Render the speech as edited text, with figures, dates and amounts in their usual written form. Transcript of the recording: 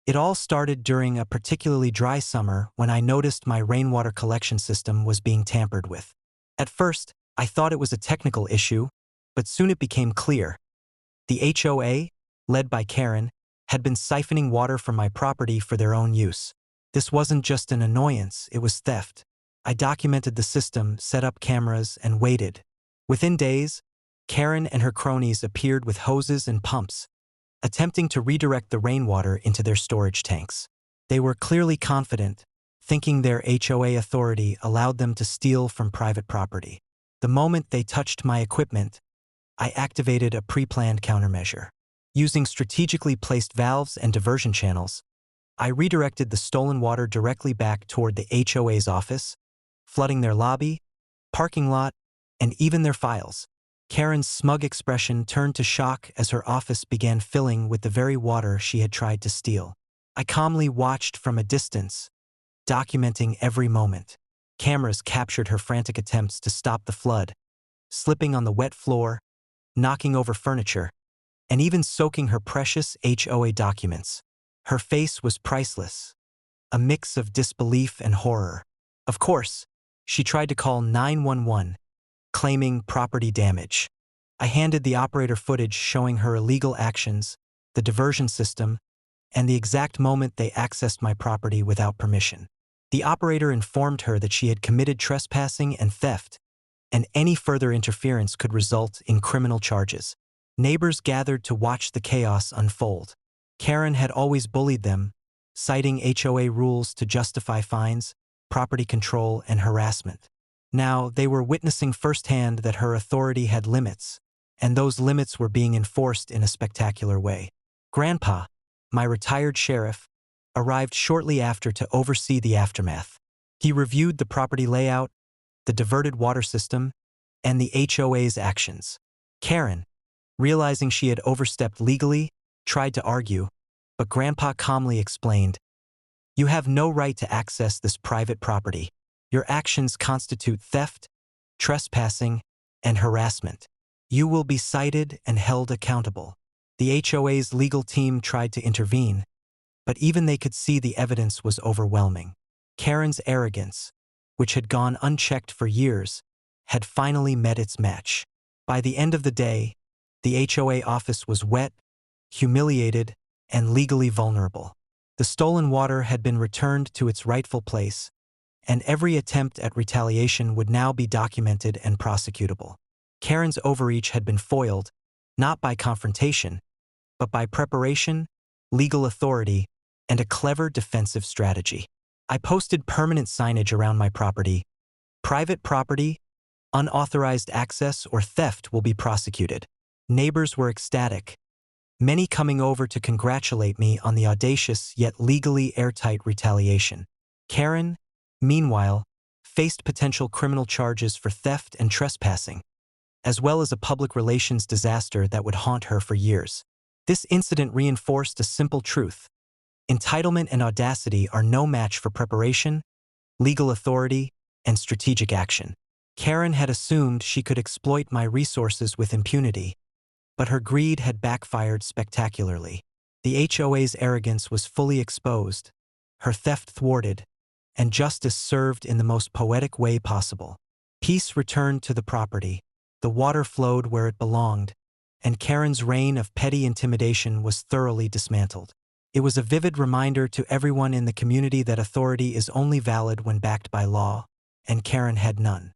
It all started during a particularly dry summer when I noticed my rainwater collection system was being tampered with. At first, I thought it was a technical issue, but soon it became clear. The HOA, led by Karen, had been siphoning water from my property for their own use. This wasn't just an annoyance, it was theft. I documented the system, set up cameras, and waited. Within days, Karen and her cronies appeared with hoses and pumps, attempting to redirect the rainwater into their storage tanks. They were clearly confident, thinking their HOA authority allowed them to steal from private property. The moment they touched my equipment, I activated a pre-planned countermeasure. Using strategically placed valves and diversion channels, I redirected the stolen water directly back toward the HOA's office, flooding their lobby, parking lot, and even their files. Karen's smug expression turned to shock as her office began filling with the very water she had tried to steal. I calmly watched from a distance, documenting every moment. Cameras captured her frantic attempts to stop the flood, slipping on the wet floor, knocking over furniture, and even soaking her precious HOA documents. Her face was priceless, a mix of disbelief and horror. Of course, she tried to call 911, claiming property damage. I handed the operator footage showing her illegal actions, the diversion system, and the exact moment they accessed my property without permission. The operator informed her that she had committed trespassing and theft, and any further interference could result in criminal charges. Neighbors gathered to watch the chaos unfold. Karen had always bullied them, citing HOA rules to justify fines, property control, and harassment. Now, they were witnessing firsthand that her authority had limits, and those limits were being enforced in a spectacular way. Grandpa, my retired sheriff, arrived shortly after to oversee the aftermath. He reviewed the property layout, the diverted water system, and the HOA's actions. Karen, realizing she had overstepped legally, tried to argue, but Grandpa calmly explained, "You have no right to access this private property. Your actions constitute theft, trespassing, and harassment. You will be cited and held accountable." The HOA's legal team tried to intervene, but even they could see the evidence was overwhelming. Karen's arrogance, which had gone unchecked for years, had finally met its match. By the end of the day, the HOA office was wet, humiliated, and legally vulnerable. The stolen water had been returned to its rightful place, and every attempt at retaliation would now be documented and prosecutable. Karen's overreach had been foiled, not by confrontation, but by preparation, legal authority, and a clever defensive strategy. I posted permanent signage around my property. Private property, unauthorized access, or theft will be prosecuted. Neighbors were ecstatic, many coming over to congratulate me on the audacious yet legally airtight retaliation. Karen, meanwhile, faced potential criminal charges for theft and trespassing, as well as a public relations disaster that would haunt her for years. This incident reinforced a simple truth: entitlement and audacity are no match for preparation, legal authority, and strategic action. Karen had assumed she could exploit my resources with impunity, but her greed had backfired spectacularly. The HOA's arrogance was fully exposed, her theft thwarted, and justice served in the most poetic way possible. Peace returned to the property, the water flowed where it belonged, and Karen's reign of petty intimidation was thoroughly dismantled. It was a vivid reminder to everyone in the community that authority is only valid when backed by law, and Karen had none.